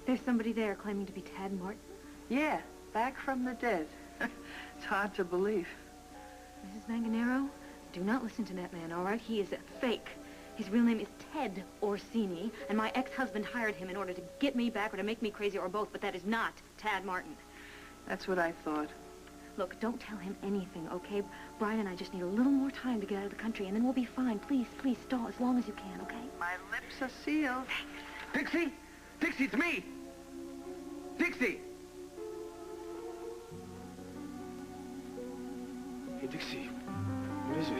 There's somebody there claiming to be Tad Martin. Yeah, back from the dead. It's hard to believe. Mrs. Manganaro, do not listen to that man, all right? He is a fake. His real name is Ted Orsini, and my ex-husband hired him in order to get me back or to make me crazy or both, but that is not Tad Martin. That's what I thought. Look, don't tell him anything, okay? Brian and I just need a little more time to get out of the country, and then we'll be fine. Please, please, stall as long as you can, okay? My lips are sealed. Dixie! Dixie, it's me! Dixie! Hey, Dixie. What is it?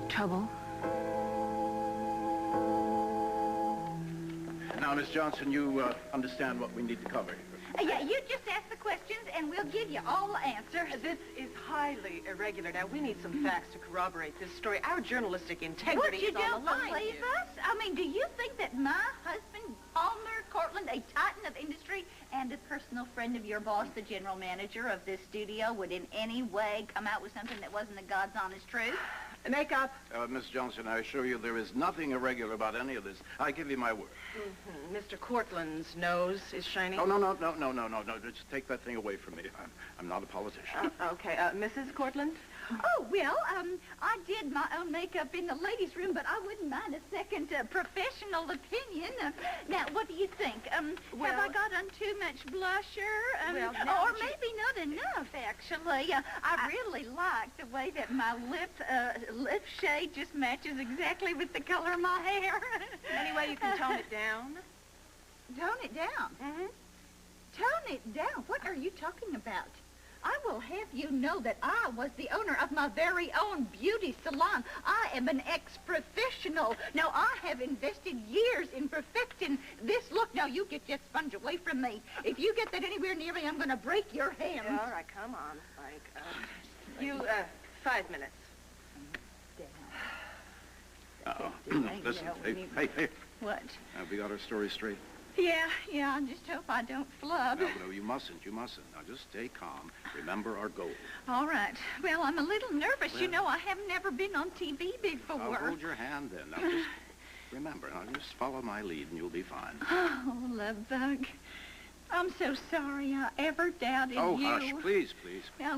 Trouble. Now, Miss Johnson, you understand what we need to cover here. Yeah, you just ask the questions, and we'll give you all the answers. This is highly irregular. Now, we need some facts to corroborate this story. Our journalistic integrity What, is on the line. you don't believe us? I mean, do you think that my husband, Palmer Cortland, a titan of industry and a personal friend of your boss, the general manager of this studio, would in any way come out with something that wasn't the God's honest truth? Makeup. Miss Johnson, I assure you there is nothing irregular about any of this. I give you my word. Mr. Cortland's nose is shining. Oh, no. Just take that thing away from me. I'm not a politician. Okay, Mrs. Cortland? Oh, well, I did my own makeup in the ladies' room, but I wouldn't mind a second professional opinion. Now, what do you think? Have I got on too much blusher? Or maybe not enough, actually. I really like the way that my lip shade just matches exactly with the color of my hair. Any way you can tone it down? Tone it down? Mm-hmm. Tone it down? What are you talking about? I will have you know that I was the owner of my very own beauty salon. I am an ex-professional. Now, I have invested years in perfecting this look. Now, you get that sponge away from me. If you get that anywhere near me, I'm going to break your hands. Yeah, all right, come on, Spike. 5 minutes. Uh-oh. Listen, hey. What? Have we got our story straight? Yeah, I just hope I don't flub. No, you mustn't. Now, just stay calm. Remember our goal. All right. Well, I'm a little nervous. You know, I have never been on TV before. I'll hold your hand then. Now, just remember. Now, just follow my lead and you'll be fine. Oh, love bug. I'm so sorry I ever doubted you. Oh, hush, please. Now,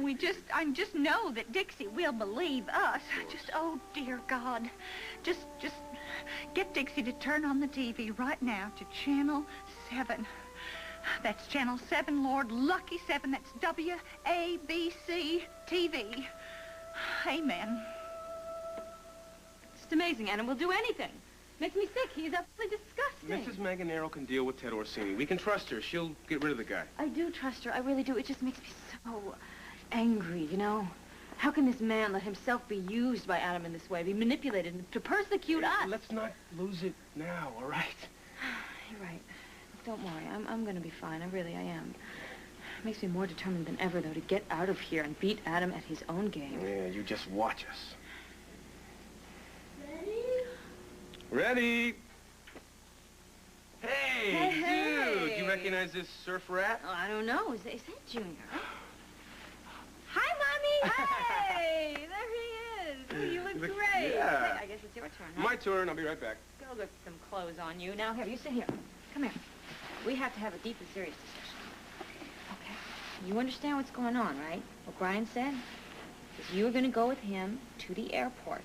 I just know that Dixie will believe us. Oh, dear God. Just get Dixie to turn on the TV right now to Channel 7. That's Channel 7, Lord Lucky 7. That's WABC TV. Amen. It's amazing, Anna. We'll do anything. Makes me sick. He's absolutely disgusting. Mrs. Manganaro can deal with Ted Orsini. We can trust her. She'll get rid of the guy. I do trust her. I really do. It just makes me so angry, you know? How can this man let himself be used by Adam in this way, be manipulated to persecute us? Let's not lose it now, all right? You're right. Don't worry. I'm going to be fine. I am. It makes me more determined than ever, though, to get out of here and beat Adam at his own game. Yeah, you just watch us. Ready? Hey, dude, you recognize this surf rat? Oh, I don't know. Is that Junior? Hi, Mommy. Hey, there he is. You look great. Yeah. I guess it's your turn, huh? My turn. I'll be right back. Go look some clothes on you. Now, here, you sit here. Come here. We have to have a deep and serious discussion. Okay. You understand what's going on, right? What Brian said? Is you're going to go with him to the airport.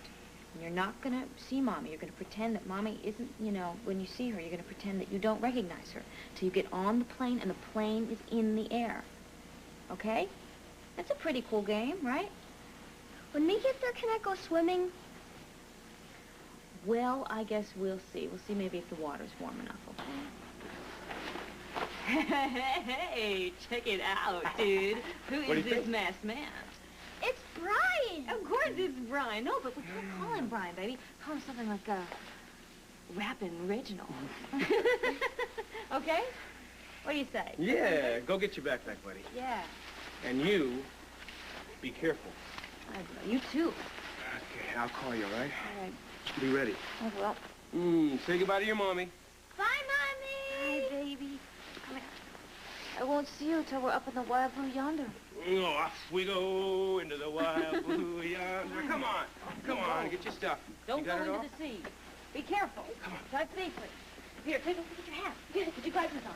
And you're not going to see Mommy. You're going to pretend that Mommy isn't, you know, when you see her, you're going to pretend that you don't recognize her till you get on the plane and the plane is in the air. Okay? That's a pretty cool game, right? When we get there, can I go swimming? Well, I guess we'll see. We'll see maybe if the water's warm enough, okay? Hey, check it out, dude. Who is this masked man? It's Brian. Of course it's Brian. No, but we can't call him Brian, baby. Call him something like, Rappin' Reginald. Okay? What do you say? Yeah, go get your backpack, buddy. Yeah. And you, be careful. I will. You too. Okay, I'll call you, all right? All right. Be ready. I will. Say goodbye to your mommy. Bye, Mommy. Hi, baby. Come here. I won't see you till we're up in the wild blue yonder. Oh, off we go into the wild blue yonder. Come on, get your stuff. Don't you got go it into all? the sea. Be careful. Come on. Drive safely. Here, take a look at your hat. Get it, put your glasses on.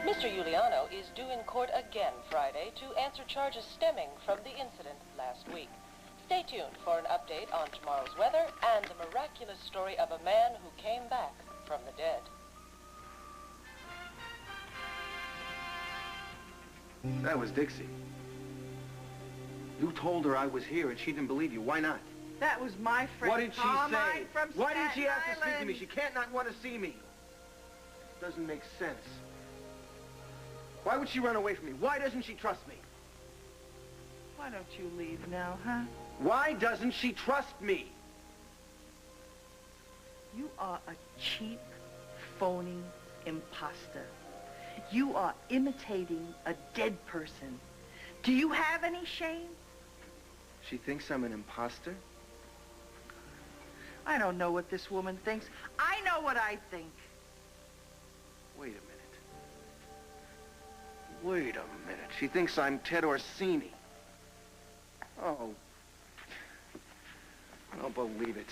Mr. Giuliano is due in court again Friday to answer charges stemming from the incident last week. Stay tuned for an update on tomorrow's weather and the miraculous story of a man who came back from the dead. That was Dixie. You told her I was here and she didn't believe you. Why not? That was my friend. What did she Carmine say? from Why didn't she Staten ask to speak to me? Island. She can't not want to see me. Doesn't make sense. Why would she run away from me? Why doesn't she trust me? Why don't you leave now, huh? Why doesn't she trust me? You are a cheap, phony imposter. You are imitating a dead person. Do you have any shame? She thinks I'm an imposter? I don't know what this woman thinks. I know what I think. Wait a minute. Wait a minute. She thinks I'm Ted Orsini. Oh. I don't believe it.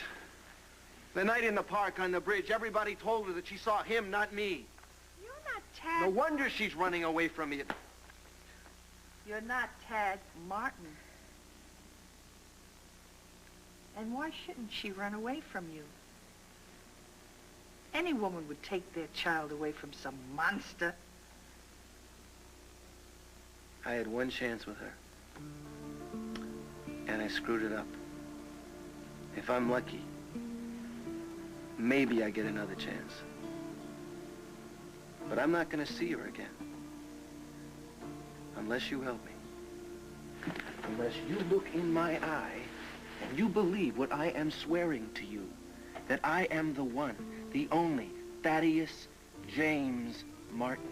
The night in the park on the bridge, everybody told her that she saw him, not me. You're not Tad. No wonder she's running away from me. You're not Tad Martin. And why shouldn't she run away from you? Any woman would take their child away from some monster. I had one chance with her. And I screwed it up. If I'm lucky, maybe I get another chance. But I'm not going to see her again. Unless you help me. Unless you look in my eye and you believe what I am swearing to you. That I am the one, the only, Thaddeus James Martin.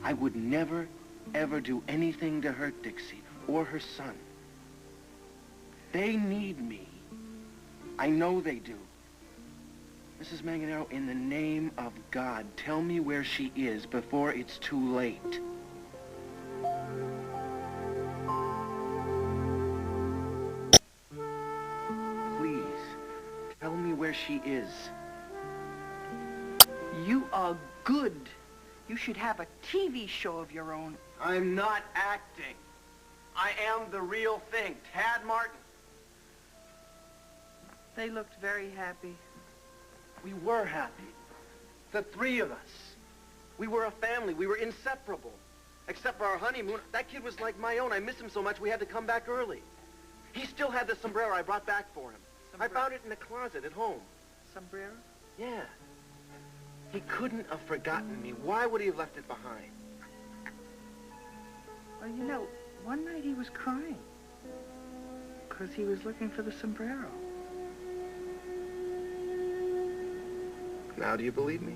I would never, ever do anything to hurt Dixie or her son. They need me. I know they do. Mrs. Manganaro, in the name of God, tell me where she is before it's too late. Please, tell me where she is. You are good. You should have a TV show of your own. I'm not acting. I am the real thing, Tad Martin. They looked very happy. We were happy. The three of us. We were a family. We were inseparable. Except for our honeymoon. That kid was like my own. I miss him so much we had to come back early. He still had the sombrero I brought back for him. I found it in the closet at home. Sombrero? Yeah. He couldn't have forgotten me. Why would he have left it behind? Well, you know, one night he was crying. Because he was looking for the sombrero. Now do you believe me?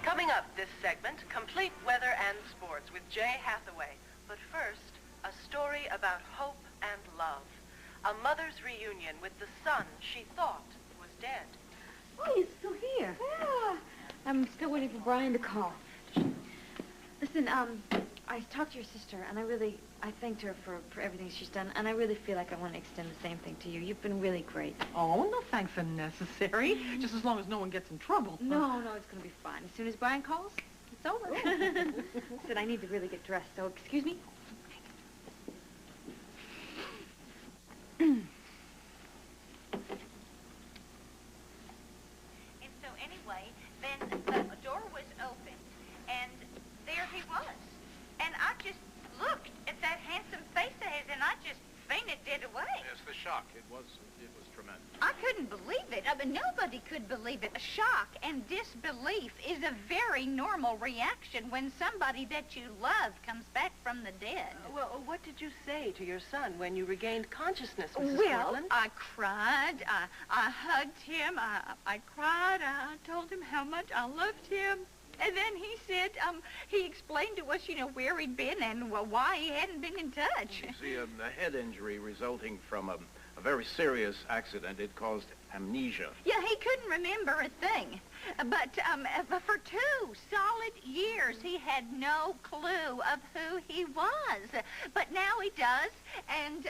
Coming up this segment, complete weather and sports with Jay Hathaway. But first, a story about hope and love. A mother's reunion with the son she thought was dead. Oh, you're still here. Yeah. I'm still waiting for Brian to call. Listen, I talked to your sister, and I thanked her for everything she's done, and I really feel like I want to extend the same thing to you. You've been really great. Oh, no thanks are necessary. Just as long as no one gets in trouble. No, it's going to be fine. As soon as Brian calls, it's over. Listen, I need to really get dressed, so excuse me. And so anyway, then the door was open, and there he was. And I just looked at that handsome face of his, and I just fainted dead away. Yes, the shock. It was tremendous. I couldn't believe it. I mean, nobody could believe it. Shock and disbelief is a very normal reaction when somebody that you love comes back from the dead. Well, what did you say to your son when you regained consciousness, Mrs. Well, Carlin? I cried. I hugged him. I cried. I told him how much I loved him. And then he said, he explained to us, you know, where he'd been and why he hadn't been in touch. You see, a head injury resulting from a very serious accident. It caused amnesia. Yeah, he couldn't remember a thing. But for 2 solid years, he had no clue of who he was. But now he does, and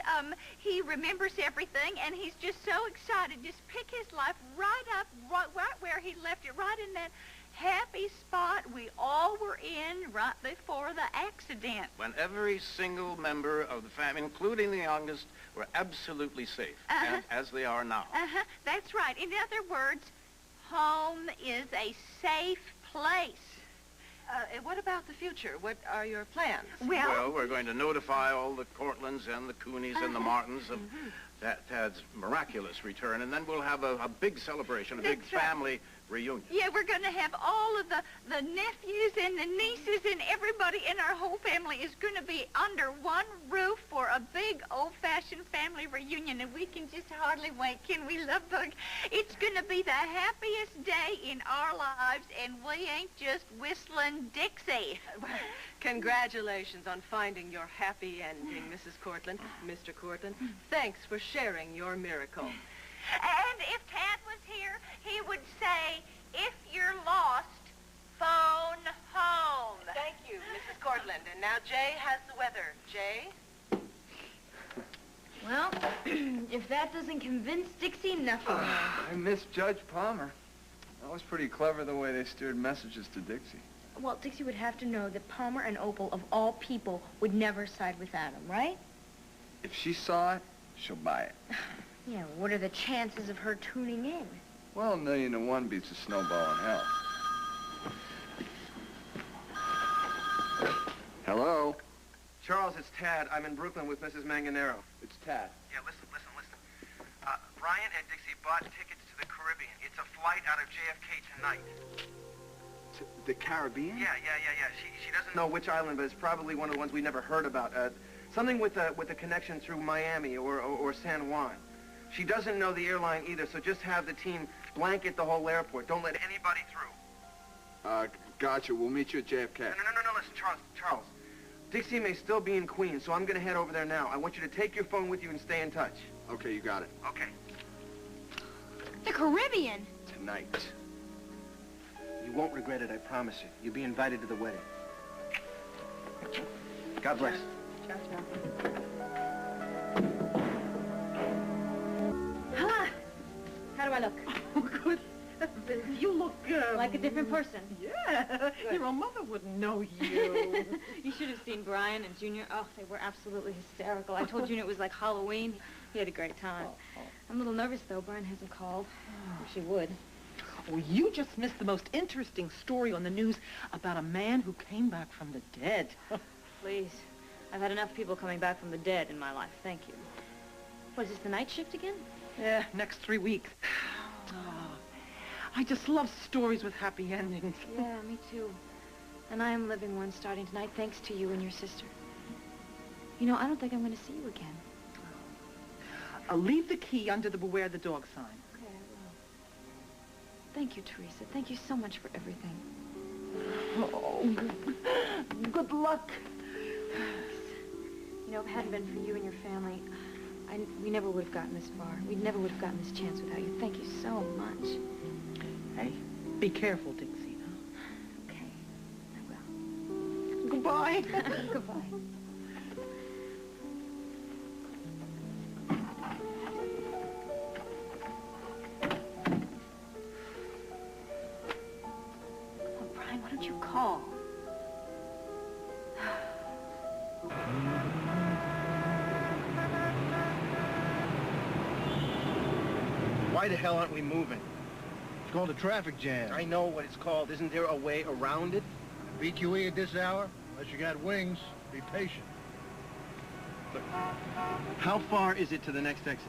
he remembers everything, and he's just so excited. Just pick his life right up, right where he left it, right in that happy spot we all were in right before the accident. When every single member of the family, including the youngest, were absolutely safe, and as they are now. That's right. In other words, home is a safe place. What about the future? What are your plans? Well, we're going to notify all the Cortlands and the Coonies and the Martins of Tad's miraculous return, and then we'll have a big celebration, a big family reunion. Yeah, we're going to have all of the nephews and the nieces, and everybody in our whole family is going to be under one roof for a big old-fashioned family reunion, and we can just hardly wait, can we, Love Bug? It's going to be the happiest day in our lives, and we ain't just whistling Dixie. Congratulations on finding your happy ending, Mrs. Cortland. Mr. Cortland, thanks for sharing your miracle. And if Tad was here, he would say, if you're lost, phone home. Thank you, Mrs. Cortland. And now Jay has the weather. Jay? Well, if that doesn't convince Dixie, nothing will. I miss Judge Palmer. That was pretty clever the way they steered messages to Dixie. Well, Dixie would have to know that Palmer and Opal, of all people, would never side with Adam, right? If she saw it, she'll buy it. Yeah, what are the chances of her tuning in? Well, 1,000,000 beats a snowball in hell. Hello? Charles, it's Tad. I'm in Brooklyn with Mrs. Manganaro. It's Tad. Yeah, listen. Brian and Dixie bought tickets to the Caribbean. It's a flight out of JFK tonight. The Caribbean? Yeah. She doesn't know which island, but it's probably one of the ones we never heard about. Something with a connection through Miami or San Juan. She doesn't know the airline either, so just have the team blanket the whole airport. Don't let anybody through. Gotcha. We'll meet you at JFK. No, listen, Charles. Dixie may still be in Queens, so I'm going to head over there now. I want you to take your phone with you and stay in touch. Okay, you got it. Okay. The Caribbean? Tonight. You won't regret it, I promise you. You'll be invited to the wedding. God bless. Huh? How do I look? Oh, good. You look, Like a different person. Yeah. Your own mother wouldn't know you. You should have seen Brian and Junior. Oh, they were absolutely hysterical. I told Junior it was like Halloween. He had a great time. I'm a little nervous, though. Brian hasn't called. Wish he would. Oh, you just missed the most interesting story on the news about a man who came back from the dead. Please. I've had enough people coming back from the dead in my life. Thank you. What, is this the night shift again? Yeah, next 3 weeks. Oh, I just love stories with happy endings. Yeah, me too. And I am living one starting tonight, thanks to you and your sister. You know, I don't think I'm going to see you again. Leave the key under the Beware the Dog sign. Okay, I will. Thank you, Teresa. Thank you so much for everything. Oh, good luck. You know, if it hadn't been for you and your family, we never would have gotten this far. We never would have gotten this chance without you. Thank you so much. Hey, be careful, Dixie, huh? Okay, I will. Goodbye. Goodbye. Oh, Brian, why don't you call? Why the hell aren't we moving? It's called a traffic jam. I know what it's called. Isn't there a way around it? BQE at this hour? Unless you got wings, be patient. Look, how far is it to the next exit?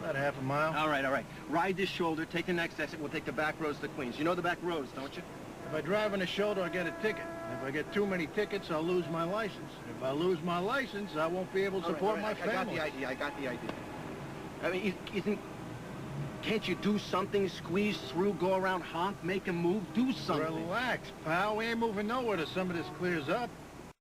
About half a mile. All right. Ride this shoulder, take the next exit. We'll take the back roads to Queens. You know the back roads, don't you? If I drive on the shoulder, I'll get a ticket. If I get too many tickets, I'll lose my license. If I lose my license, I won't be able to support my family. I got the idea. I mean, isn't... Can't you do something? Squeeze through, go around, honk, make a move, do something. Relax, pal. We ain't moving nowhere till some of this clears up.